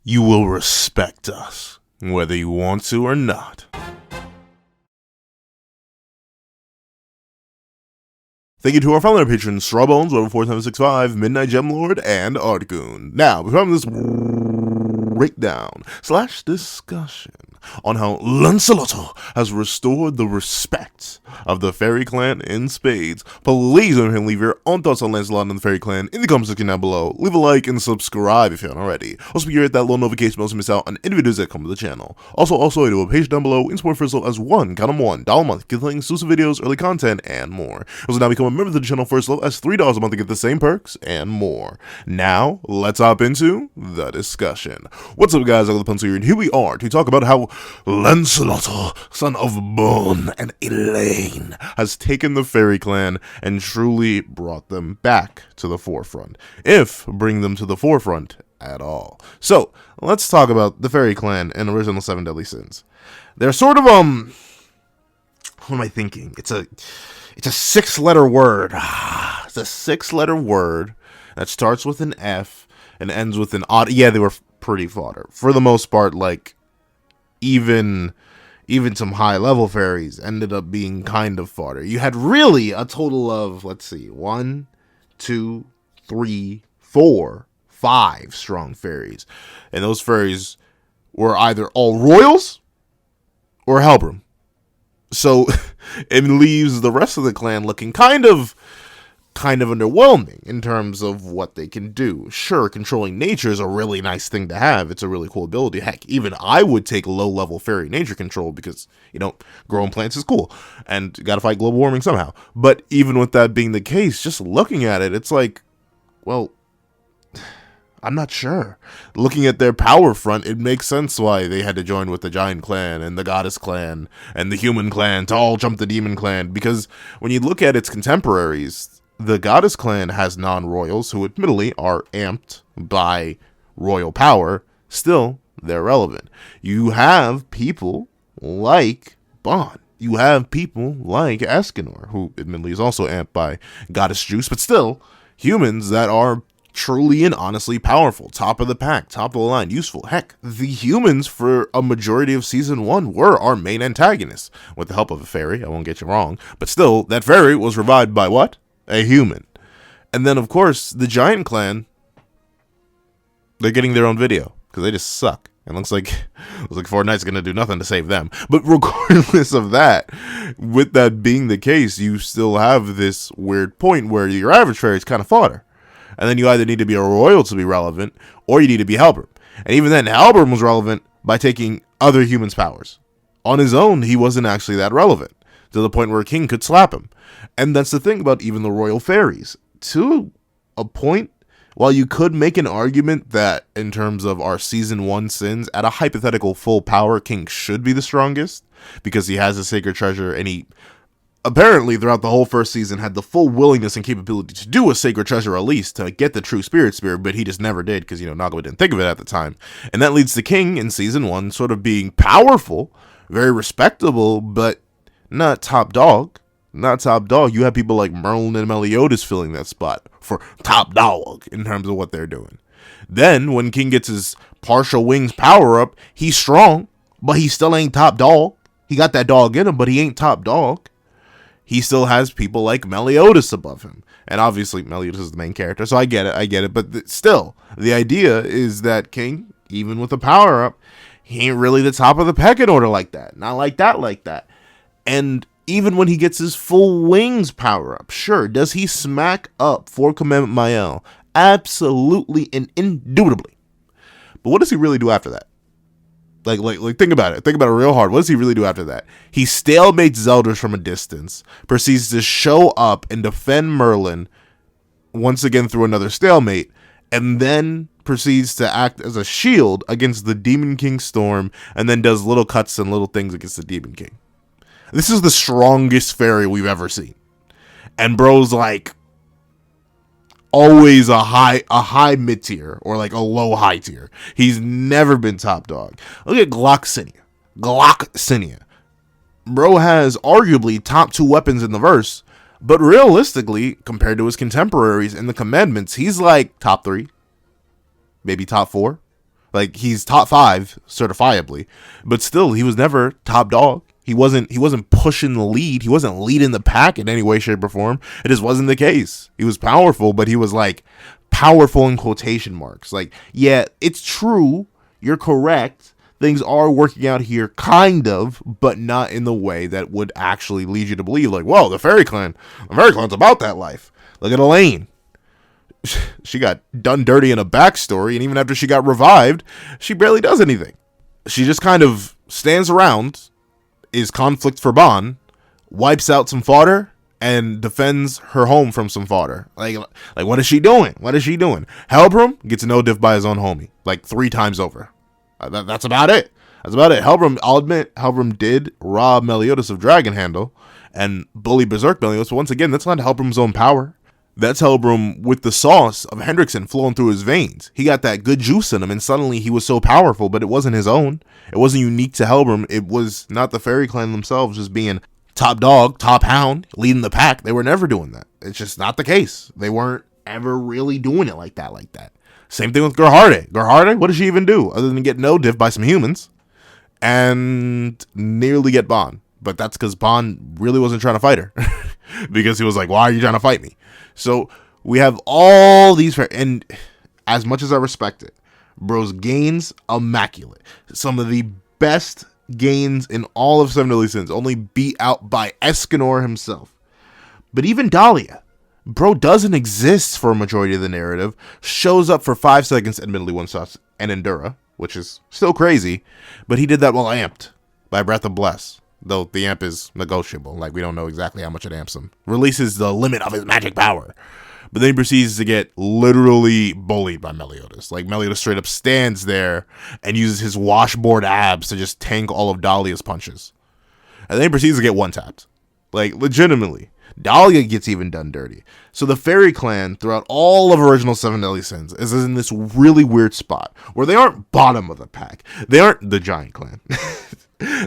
you will respect us, whether you want to or not. Thank you to our fellow patrons, Strawbones, 4765, Midnight Gemlord, and Artgoon. Now, before this breakdown / discussion on how Lancelot has restored the respect of the Fairy Clan in spades, please don't forget to leave your own thoughts on Lancelot and the Fairy Clan in the comment section down below. Leave a like and subscribe if you haven't already. Also, be sure to hit that little notification bell so you miss out on any videos that come to the channel. Also, I do a page down below in support for as low as $1 a month, getting exclusive videos, early content, and more. Also, now become a member of the channel for as low as $3 a month to get the same perks and more. Now, let's hop into the discussion. What's up, guys? I'm the Pencil here, and here we are to talk about how Lancelot, son of Bon and Elaine, has taken the Fairy Clan and truly brought them back to the forefront, if bring them to the forefront at all. So, let's talk about the Fairy Clan and original 7 Deadly Sins. They're sort of, what am I thinking? It's a 6-letter word. It's a 6-letter word that starts with an F and ends with an odd. Yeah, they were pretty fodder for the most part. Like even some high level fairies ended up being kind of fodder. You had really a total of, let's see, 1, 2, 3, 4, 5 strong fairies, and those fairies were either all royals or Helbram. So it leaves the rest of the clan looking kind of underwhelming in terms of what they can do. Sure, controlling nature is a really nice thing to have. It's a really cool ability. Heck, even I would take low-level fairy nature control because, growing plants is cool. And you gotta fight global warming somehow. But even with that being the case, just looking at it, it's like, well, I'm not sure. Looking at their power front, it makes sense why they had to join with the Giant Clan and the Goddess Clan and the Human Clan to all jump the Demon Clan. Because when you look at its contemporaries, the Goddess Clan has non-royals who admittedly are amped by royal power. Still, they're relevant. You have people like Bon. You have people like Escanor, who admittedly is also amped by Goddess Juice, but still, humans that are truly and honestly powerful, top of the pack, top of the line, useful. Heck, the humans for a majority of season 1 were our main antagonists, with the help of a fairy, I won't get you wrong, but still, that fairy was revived by what? A human. And then, of course, the Giant Clan, they're getting their own video, because they just suck. It looks like Fortnite's going to do nothing to save them. But regardless of that, with that being the case, you still have this weird point where your average fairy is kind of fodder. And then you either need to be a royal to be relevant, or you need to be Helbram. And even then, Helbram was relevant by taking other humans' powers. On his own, he wasn't actually that relevant, to the point where a king could slap him. And that's the thing about even the royal fairies. To a point, while you could make an argument that, in terms of our Season 1 sins, at a hypothetical full power, King should be the strongest, because he has a sacred treasure, and he apparently, throughout the whole first season, had the full willingness and capability to do a sacred treasure, at least, to get the true spirit, but he just never did, because, Nagawa didn't think of it at the time. And that leads to King, in Season 1, sort of being powerful, very respectable, but not top dog. Not top dog. You have people like Merlin and Meliodas filling that spot for top dog in terms of what they're doing. Then, when King gets his partial wings power up, he's strong, but he still ain't top dog. He got that dog in him, but he ain't top dog. He still has people like Meliodas above him. And obviously, Meliodas is the main character, so I get it. But still, the idea is that King, even with the power-up, he ain't really the top of the pecking order like that. Not like that. And even when he gets his full wings power-up, sure, does he smack up for Commandment Mael? Absolutely and indubitably. But what does he really do after that? Like, think about it. Think about it real hard. What does he really do after that? He stalemates Zeldris from a distance, proceeds to show up and defend Merlin once again through another stalemate, and then proceeds to act as a shield against the Demon King Storm, and then does little cuts and little things against the Demon King. This is the strongest fairy we've ever seen. And bro's like always a high mid tier or like a low high tier. He's never been top dog. Look at Gloxinia. Bro has arguably top 2 weapons in the verse, but realistically, compared to his contemporaries in the commandments, he's like top 3, maybe top 4. Like, he's top 5 certifiably, but still, he was never top dog. He wasn't pushing the lead. He wasn't leading the pack in any way, shape, or form. It just wasn't the case. He was powerful, but he was like powerful in quotation marks. Like, yeah, it's true. You're correct. Things are working out here, kind of, but not in the way that would actually lead you to believe, like, whoa, the Fairy Clan's about that life. Look at Elaine. She got done dirty in a backstory, and even after she got revived, she barely does anything. She just kind of stands around, is conflict for Ban, wipes out some fodder, and defends her home from some fodder. Like what is she doing? Helbram gets no diff by his own homie, like 3 times over. That's about it. Helbram, I'll admit, Helbram did rob Meliodas of Dragon Handle and bully Berserk Meliodas, but once again, that's not Helbram's own power. That's Helbram with the sauce of Hendrickson flowing through his veins. He got that good juice in him, and suddenly he was so powerful, but it wasn't his own. It wasn't unique to Helbram. It was not the Fairy Clan themselves just being top dog, top hound, leading the pack. They were never doing that. It's just not the case. They weren't ever really doing it like that. Same thing with Gerharde. Gerharde, what did she even do other than get no diff by some humans and nearly get Ban? But that's because Ban really wasn't trying to fight her because he was like, why are you trying to fight me? So we have all these, and as much as I respect it, bro's gains, immaculate. Some of the best gains in all of Seven Deadly Sins, only beat out by Escanor himself. But even Dahlia, bro doesn't exist for a majority of the narrative, shows up for 5 seconds, admittedly one-shots, and Endura, which is still crazy, but he did that while amped by Breath of Bless. Though the amp is negotiable, like we don't know exactly how much it amps him. Releases the limit of his magic power. But then he proceeds to get literally bullied by Meliodas. Like, Meliodas straight up stands there and uses his washboard abs to just tank all of Dahlia's punches. And then he proceeds to get one-tapped. Like, legitimately. Dahlia gets even done dirty. So the Fairy Clan, throughout all of original Seven Deadly Sins, is in this really weird spot where they aren't bottom of the pack. They aren't the Giant Clan.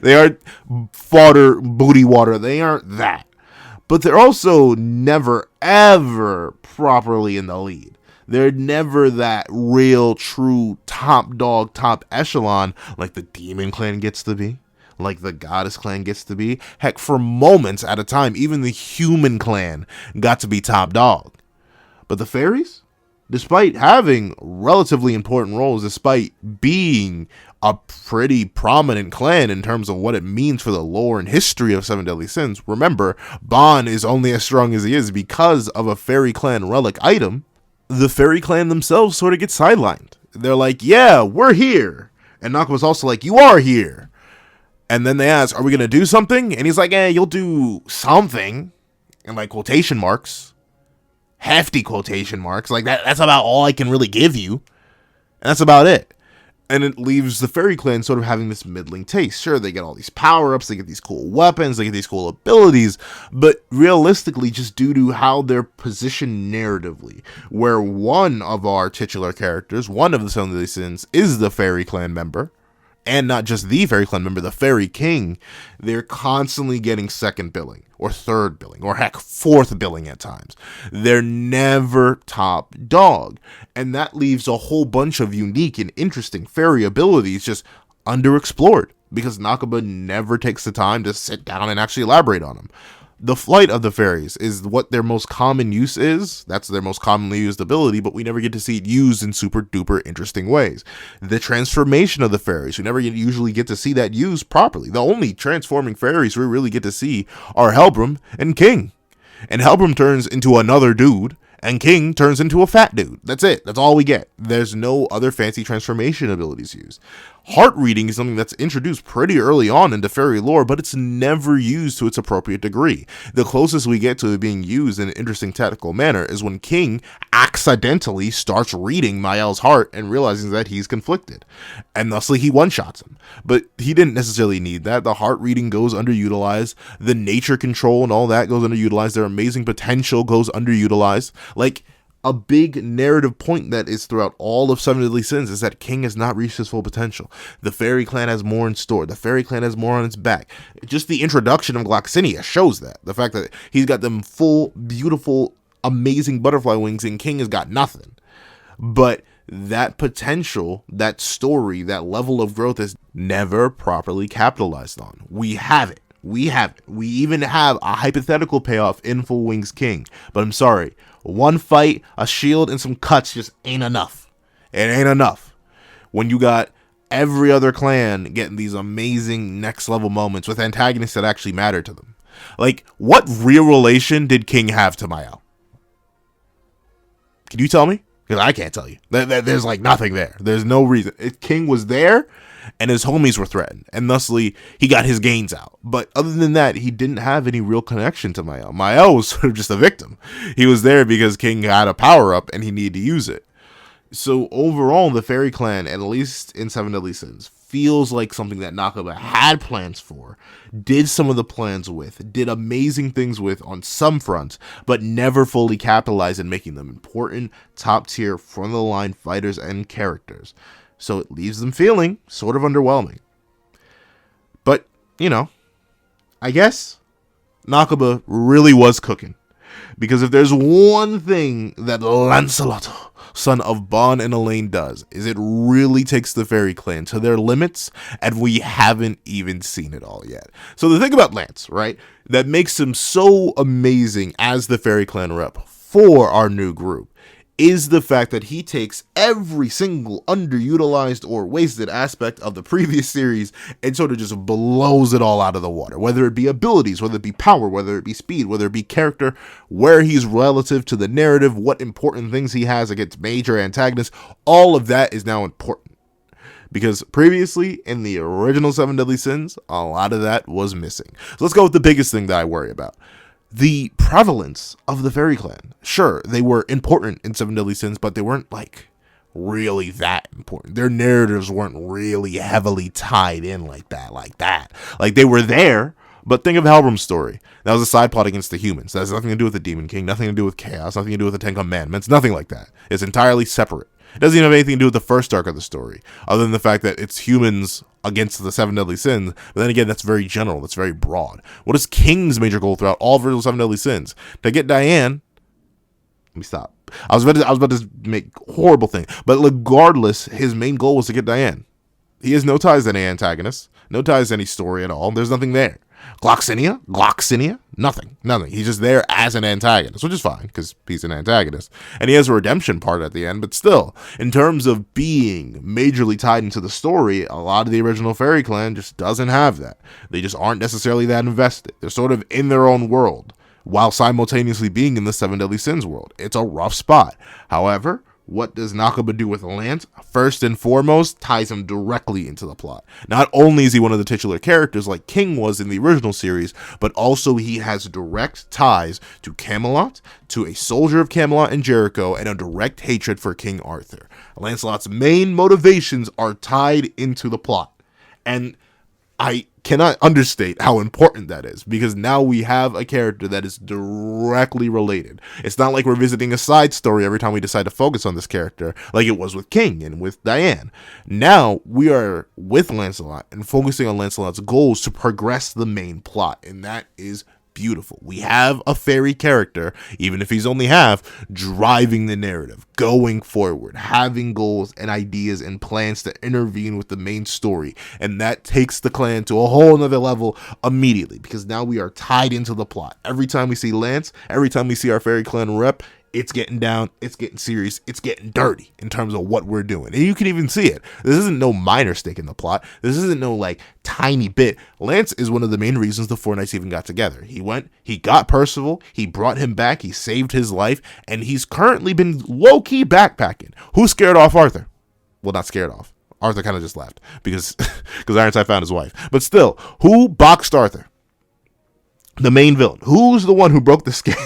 They aren't fodder, booty water. They aren't that. But they're also never, ever properly in the lead. They're never that real, true top dog, top echelon like the Demon Clan gets to be, like the Goddess Clan gets to be. Heck, for moments at a time, even the Human Clan got to be top dog. But the Fairies, despite having relatively important roles, despite being a pretty prominent clan in terms of what it means for the lore and history of Seven Deadly Sins. Remember, Ban is only as strong as he is because of a Fairy Clan relic item. The Fairy Clan themselves sort of get sidelined. They're like, yeah, we're here. And Naka's also like, you are here. And then they ask, are we going to do something? And he's like, you'll do something. In like quotation marks. Hefty quotation marks. Like that's about all I can really give you. And that's about it. And it leaves the Fairy Clan sort of having this middling taste. Sure, they get all these power-ups, they get these cool weapons, they get these cool abilities, but realistically, just due to how they're positioned narratively, where one of our titular characters, one of the Seven Deadly Sins, is the Fairy Clan member, and not just the Fairy Clan member, the Fairy King, they're constantly getting second billing, or third billing, or heck, fourth billing at times. They're never top dog. And that leaves a whole bunch of unique and interesting fairy abilities just underexplored, because Nakaba never takes the time to sit down and actually elaborate on them. The flight of the fairies is what their most common use is. That's their most commonly used ability, but we never get to see it used in super duper interesting ways. The transformation of the fairies, we never usually get to see that used properly. The only transforming fairies we really get to see are Helbram and King. And Helbram turns into another dude, and King turns into a fat dude. That's it. That's all we get. There's no other fancy transformation abilities used. Heart reading is something that's introduced pretty early on into fairy lore, but it's never used to its appropriate degree. The closest we get to it being used in an interesting tactical manner is when King accidentally starts reading Mael's heart and realizes that he's conflicted, and thusly he one-shots him. But he didn't necessarily need that. The heart reading goes underutilized. The nature control and all that goes underutilized. Their amazing potential goes underutilized. Like, a big narrative point that is throughout all of Seven Deadly Sins is that King has not reached his full potential. The Fairy Clan has more in store. The Fairy Clan has more on its back. Just the introduction of Gloxinia shows that. The fact that he's got them full, beautiful, amazing butterfly wings and King has got nothing. But that potential, that story, that level of growth is never properly capitalized on. We have it. We even have a hypothetical payoff in Full Wings King. But I'm sorry, one fight, a shield, and some cuts just ain't enough. It ain't enough. When you got every other clan getting these amazing next level moments with antagonists that actually matter to them. Like, what real relation did King have to Mael? Can you tell me? Because I can't tell you. There's like nothing there. There's no reason. King was there, and his homies were threatened, and thusly he got his gains out. But other than that, he didn't have any real connection to Mael. Mael was sort of just a victim. He was there because King had a power-up, and he needed to use it. So overall, the Fairy Clan, at least in Seven Deadly Sins, feels like something that Nakaba had plans for, did some of the plans with, did amazing things with on some fronts, but never fully capitalized in making them important, top-tier, front-of-the-line fighters and characters. So it leaves them feeling sort of underwhelming. But, you know, I guess Nakaba really was cooking. Because if there's one thing that Lancelot, son of Bon and Elaine, does, is it really takes the Fairy Clan to their limits, and we haven't even seen it all yet. So the thing about Lance, right, that makes him so amazing as the Fairy Clan rep for our new group, is the fact that he takes every single underutilized or wasted aspect of the previous series and sort of just blows it all out of the water. Whether it be abilities, whether it be power, whether it be speed, whether it be character, where he's relative to the narrative, what important things he has against major antagonists, all of that is now important. Because previously, in the original Seven Deadly Sins, a lot of that was missing. So let's go with the biggest thing that I worry about. The prevalence of the Fairy Clan. Sure, they were important in Seven Deadly Sins, but they weren't, like, really that important. Their narratives weren't really heavily tied in like that. Like, they were there, but think of Halbrum's story. That was a side plot against the humans. That has nothing to do with the Demon King, nothing to do with Chaos, nothing to do with the Ten Commandments, nothing like that. It's entirely separate. It doesn't even have anything to do with the first arc of the story, other than the fact that it's humans against the Seven Deadly Sins. But then again, that's very general. That's very broad. What is King's major goal throughout all of the Seven Deadly Sins? To get Diane. Let me stop. I was about to make a horrible thing. But regardless, his main goal was to get Diane. He has no ties to any antagonists. No ties to any story at all. There's nothing there. Gloxinia? Nothing. He's just there as an antagonist, which is fine, because he's an antagonist. And he has a redemption part at the end, but still, in terms of being majorly tied into the story, a lot of the original Fairy Clan just doesn't have that. They just aren't necessarily that invested. They're sort of in their own world, while simultaneously being in the Seven Deadly Sins world. It's a rough spot. However, what does Nakaba do with Lance? First and foremost, ties him directly into the plot. Not only is he one of the titular characters like King was in the original series, but also he has direct ties to Camelot, to a soldier of Camelot and Jericho, and a direct hatred for King Arthur. Lancelot's main motivations are tied into the plot. And I cannot understate how important that is, because now we have a character that is directly related. It's not like we're visiting a side story every time we decide to focus on this character, like it was with King and with Diane. Now we are with Lancelot and focusing on Lancelot's goals to progress the main plot, and that is beautiful. We have a fairy character, even if he's only half, driving the narrative, going forward, having goals and ideas and plans to intervene with the main story. And that takes the clan to a whole nother level immediately, because now we are tied into the plot. Every time we see Lance, every time we see our Fairy Clan rep, it's getting down, it's getting serious, it's getting dirty in terms of what we're doing. And you can even see it. This isn't no minor stake in the plot. This isn't no like tiny bit. Lance is one of the main reasons the Four Knights even got together. He got Percival, he brought him back, he saved his life, and he's currently been low-key backpacking. Who scared off Arthur? Well, not scared off. Arthur kind of just left because Ironside found his wife. But still, who boxed Arthur? The main villain. Who's the one who broke the scale?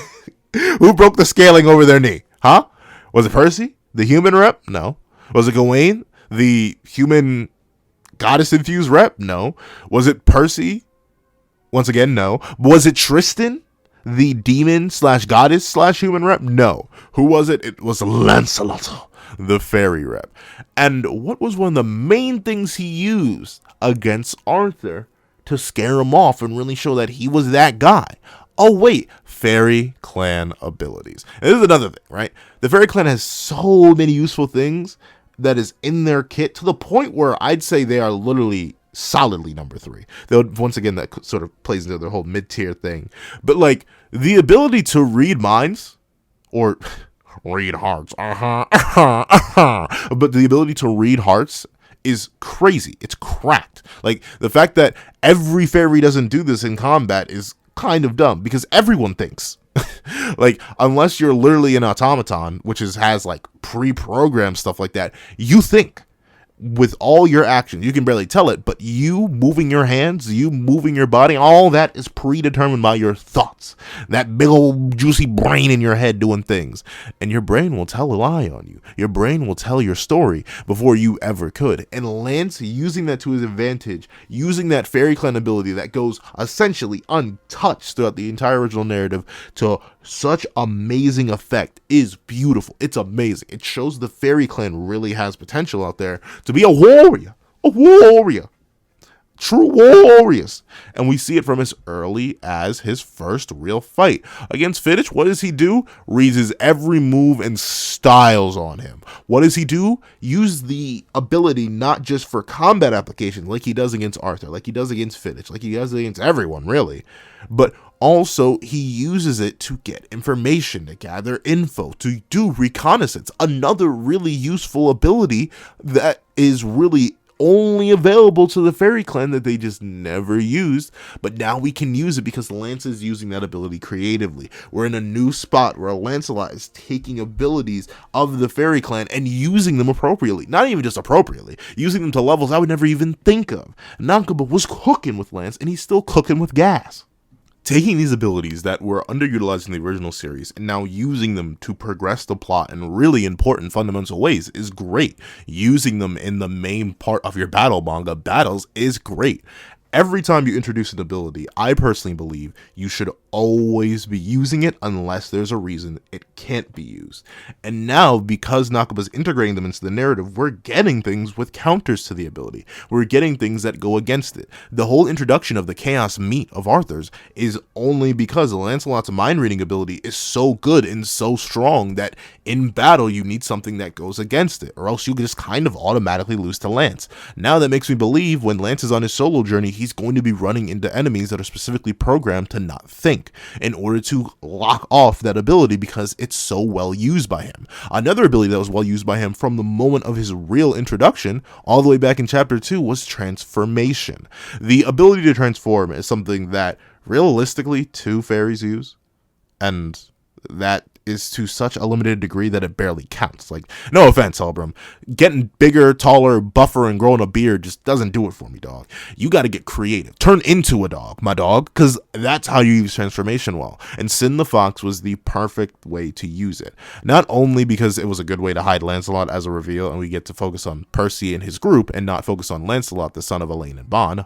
Who broke the scaling over their knee? Huh? Was it Percy, the human rep? No. Was it Gawain, the human goddess-infused rep? No. Was it Percy? Once again, no. Was it Tristan, the demon/goddess/human rep? No. Who was it? It was Lancelot, the fairy rep. And what was one of the main things he used against Arthur to scare him off and really show that he was that guy? Oh wait, Fairy Clan abilities. And this is another thing, right? The Fairy Clan has so many useful things that is in their kit to the point where I'd say they are literally solidly number 3. Though once again, that sort of plays into their whole mid-tier thing. But like the ability to read minds or read hearts, but the ability to read hearts is crazy. It's cracked. Like the fact that every fairy doesn't do this in combat is kind of dumb because everyone thinks. Like unless you're literally an automaton, which has like pre-programmed stuff like that, you think with all your actions. You can barely tell it, but you moving your hands, you moving your body, all that is predetermined by your thoughts. That big old juicy brain in your head doing things. And your brain will tell a lie on you. Your brain will tell your story before you ever could. And Lance, using that to his advantage, using that Fairy Clan ability that goes essentially untouched throughout the entire original narrative to such amazing effect, is beautiful. It's amazing. It shows the Fairy Clan really has potential out there to be a warrior, true warriors. And we see it from as early as his first real fight against Fittich. What does he do? Reads his every move and styles on him. What does he do? Use the ability not just for combat applications like he does against Arthur, like he does against Fittich, like he does against everyone really, but also he uses it to get information, to gather info, to do reconnaissance. Another really useful ability that is really only available to the Fairy Clan that they just never used, but now we can use it because Lance is using that ability creatively. We're in a new spot where Lancelot is taking abilities of the Fairy Clan and using them appropriately. Not even just appropriately, using them to levels I would never even think of. Nakaba was cooking with Lance, and he's still cooking with gas. Taking these abilities that were underutilized in the original series and now using them to progress the plot in really important fundamental ways is great. Using them in the main part of your battle manga battles is great. Every time you introduce an ability, I personally believe you should always be using it unless there's a reason it can't be used. And now, because Nakaba's integrating them into the narrative, we're getting things with counters to the ability. We're getting things that go against it. The whole introduction of the chaos meat of Arthur's is only because Lancelot's mind reading ability is so good and so strong that in battle you need something that goes against it, or else you just kind of automatically lose to Lance. Now that makes me believe when Lance is on his solo journey, he's going to be running into enemies that are specifically programmed to not think in order to lock off that ability because it's so well used by him. Another ability that was well used by him from the moment of his real introduction all the way back in chapter 2 was transformation. The ability to transform is something that realistically 2 fairies use, and that is to such a limited degree that it barely counts. Like, no offense, Halbram, getting bigger, taller, buffer, and growing a beard just doesn't do it for me, dog. You got to get creative. Turn into a dog, my dog, because that's how you use transformation well. And Sin the Fox was the perfect way to use it. Not only because it was a good way to hide Lancelot as a reveal, and we get to focus on Percy and his group and not focus on Lancelot, the son of Elaine and Bond,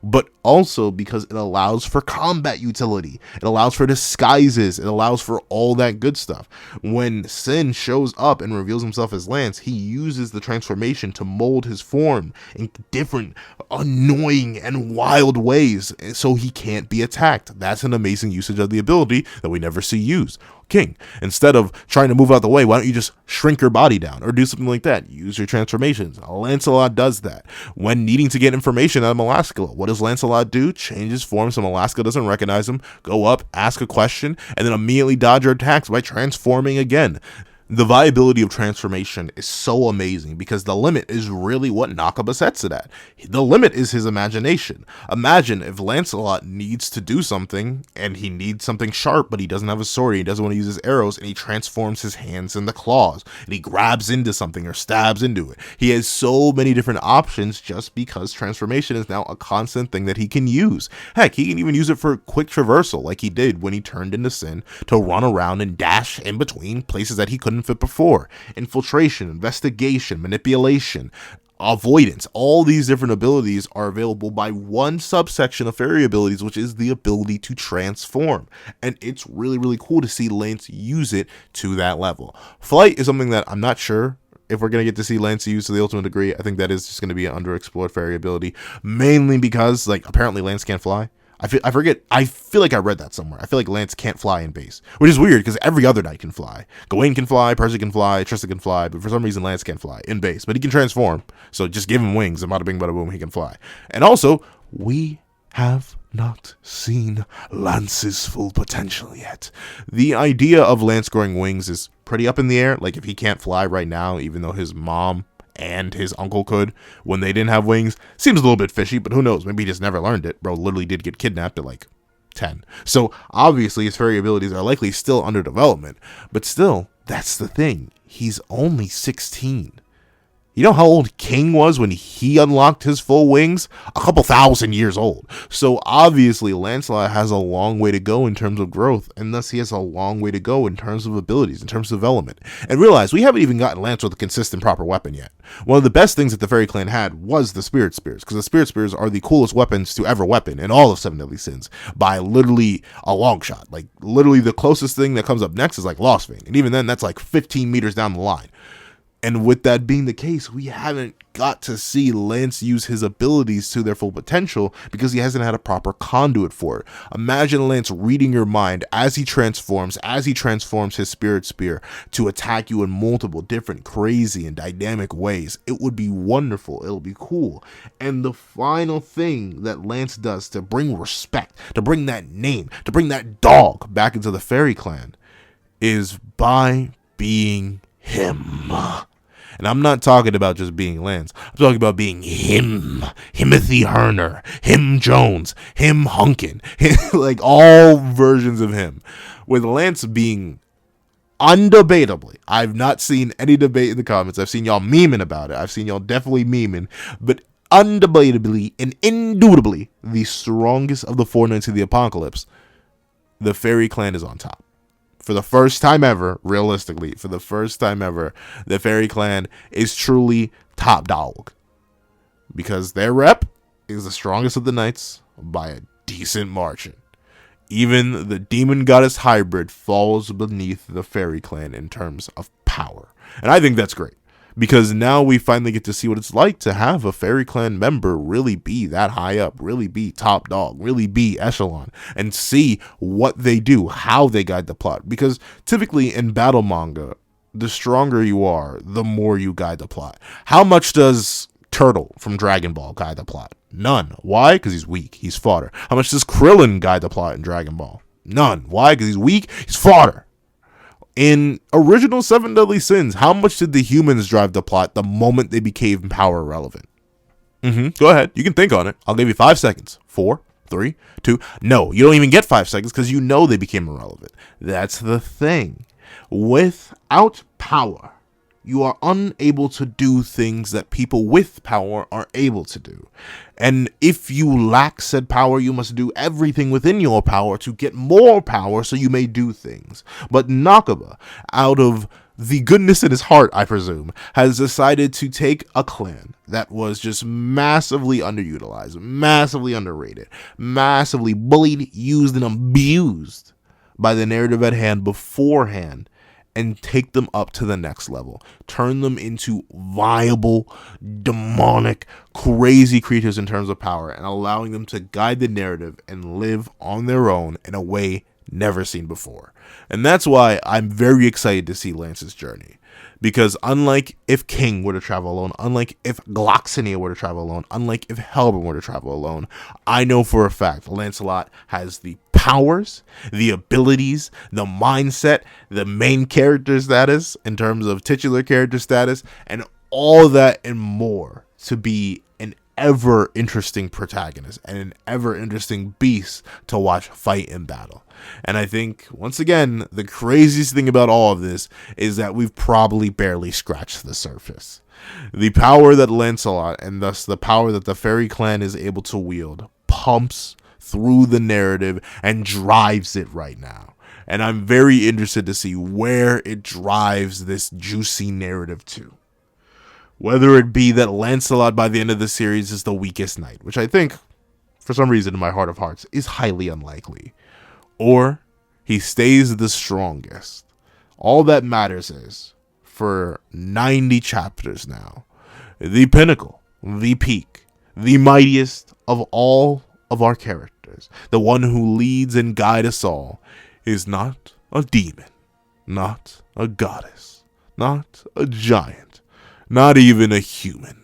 but also because it allows for combat utility. It allows for disguises. It allows for all that good stuff. When Sin shows up and reveals himself as Lance, he uses the transformation to mold his form in different annoying and wild ways so he can't be attacked. That's an amazing usage of the ability that we never see used. King, instead of trying to move out the way, why don't you just shrink your body down or do something like that? Use your transformations. Lancelot does that. When needing to get information out of Melascula, what does Lancelot do? Change his form so Melascula doesn't recognize him, go up, ask a question, and then immediately dodge her attacks by transforming again. The viability of transformation is so amazing because the limit is really what Nakaba sets it at. The limit is his imagination. Imagine if Lancelot needs to do something and he needs something sharp, but he doesn't have a sword, he doesn't want to use his arrows, and he transforms his hands into claws and he grabs into something or stabs into it. He has so many different options just because transformation is now a constant thing that he can use. Heck, he can even use it for quick traversal like he did when he turned into Sin to run around and dash in between places that he couldn't fit before. Infiltration, investigation, manipulation, avoidance, all these different abilities are available by one subsection of fairy abilities, which is the ability to transform. And it's really, really cool to see Lance use it to that level. Flight is something that I'm not sure if we're going to get to see Lance use to the ultimate degree. I think that is just going to be an underexplored fairy ability, mainly because, like, apparently Lance can't fly. I forget. I feel like I read that somewhere. I feel like Lance can't fly in base, which is weird because every other knight can fly. Gawain can fly, Percy can fly, Trista can fly, but for some reason Lance can't fly in base. But he can transform, so just give him wings, and bada bing, bada boom, he can fly. And also, we have not seen Lance's full potential yet. The idea of Lance growing wings is pretty up in the air. Like, if he can't fly right now, even though his mom and his uncle could when they didn't have wings, seems a little bit fishy, but who knows? Maybe he just never learned it. Bro literally did get kidnapped at like 10. So obviously his fairy abilities are likely still under development, but still, that's the thing. He's only 16. You know how old King was when he unlocked his full wings? A couple thousand years old. So obviously Lancelot has a long way to go in terms of growth, and thus he has a long way to go in terms of abilities, in terms of development. And realize, we haven't even gotten Lance with a consistent proper weapon yet. One of the best things that the Fairy Clan had was the Spirit Spears, because the Spirit Spears are the coolest weapons to ever weapon in all of Seven Deadly Sins, by literally a long shot. Like, literally the closest thing that comes up next is like Lost Vein, and even then that's like 15 meters down the line. And with that being the case, we haven't got to see Lance use his abilities to their full potential because he hasn't had a proper conduit for it. Imagine Lance reading your mind as he transforms his Spirit Spear to attack you in multiple different crazy and dynamic ways. It would be wonderful. It'll be cool. And the final thing that Lance does to bring respect, to bring that name, to bring that dog back into the Fairy Clan is by being him. And I'm not talking about just being Lance. I'm talking about being him. Himothy Herner. Him Jones. Him Hunkin. Like, all versions of him. With Lance being undebatably, I've not seen any debate in the comments. I've seen y'all memeing about it. I've seen y'all definitely memeing. But undebatably and indubitably the strongest of the four Knights of the Apocalypse, the Fairy Clan is on top. For the first time ever, realistically, for the first time ever, the Fairy Clan is truly top dog. Because their rep is the strongest of the knights by a decent margin. Even the Demon Goddess hybrid falls beneath the Fairy Clan in terms of power. And I think that's great. Because now we finally get to see what it's like to have a Fairy Clan member really be that high up, really be top dog, really be echelon, and see what they do, how they guide the plot. Because typically in battle manga, the stronger you are, the more you guide the plot. How much does Turtle from Dragon Ball guide the plot? None. Why? Because he's weak. He's fodder. How much does Krillin guide the plot in Dragon Ball? None. Why? Because he's weak. He's fodder. In original Seven Deadly Sins, how much did the humans drive the plot the moment they became power relevant? Go ahead. You can think on it. I'll give you 5 seconds. 4, 3, 2. No, you don't even get 5 seconds because you know they became irrelevant. That's the thing. Without power, you are unable to do things that people with power are able to do. And if you lack said power, you must do everything within your power to get more power so you may do things. But Nakaba, out of the goodness in his heart, I presume, has decided to take a clan that was just massively underutilized, massively underrated, massively bullied, used, and abused by the narrative at hand beforehand, and take them up to the next level. Turn them into viable, demonic, crazy creatures in terms of power, and allowing them to guide the narrative and live on their own in a way never seen before. And that's why I'm very excited to see Lance's journey. Because unlike if King were to travel alone, unlike if Gloxinia were to travel alone, unlike if Helbin were to travel alone, I know for a fact Lancelot has the powers, the abilities, the mindset, the main character status in terms of titular character status, and all that and more to be an ever interesting protagonist and an ever interesting beast to watch fight in battle. And I think, once again, the craziest thing about all of this is that we've probably barely scratched the surface. The power that Lancelot, and thus the power that the Fairy Clan is able to wield, pumps through the narrative and drives it right now. And I'm very interested to see where it drives this juicy narrative to. Whether it be that Lancelot by the end of the series is the weakest knight, which I think, for some reason in my heart of hearts, is highly unlikely. Or he stays the strongest. All that matters is, for 90 chapters now, the pinnacle, the peak, the mightiest of all of our characters chapters, the one who leads and guides us all, is not a demon, not a goddess, not a giant, not even a human.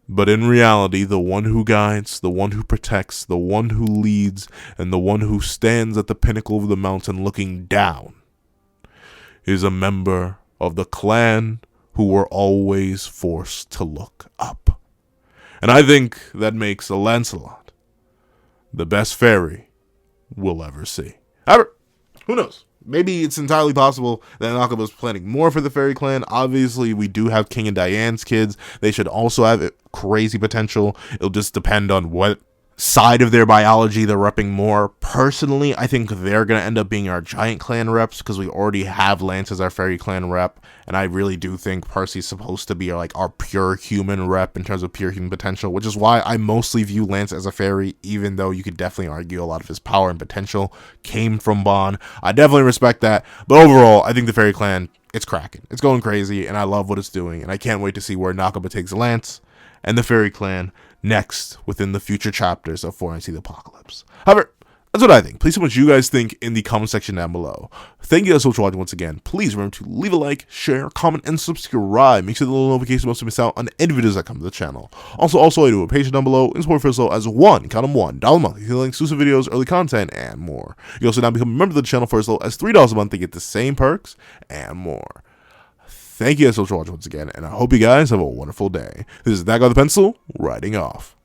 But in reality, the one who guides, the one who protects, the one who leads, and the one who stands at the pinnacle of the mountain looking down is a member of the clan who were always forced to look up. And I think that makes a Lancelot the best fairy we'll ever see. However, who knows? Maybe it's entirely possible that Nakaba's planning more for the fairy clan. Obviously, we do have King and Diane's kids. They should also have crazy potential. It'll just depend on what side of their biology they're repping more. Personally, I think they're going to end up being our giant clan reps because we already have Lance as our fairy clan rep. And I really do think Percy's supposed to be like our pure human rep in terms of pure human potential, which is why I mostly view Lance as a fairy, even though you could definitely argue a lot of his power and potential came from Bond. I definitely respect that. But overall, I think the fairy clan, it's cracking. It's going crazy, and I love what it's doing. And I can't wait to see where Nakaba takes Lance and the fairy clan next within the future chapters of 490 The Apocalypse. However, that's what I think. Please tell me what you guys think in the comment section down below. Thank you guys so much for watching once again. Please remember to leave a like, share, comment, and subscribe. Make sure the little notification bell to miss out on any videos that come to the channel. Also, I do a page down below and support for as low as $1 a month. You can link exclusive videos, early content, and more. You also now become a member of the channel for as low as $3 a month to get the same perks and more. Thank you guys so much for watching once again, and I hope you guys have a wonderful day. This is that guy with the pencil, writing off.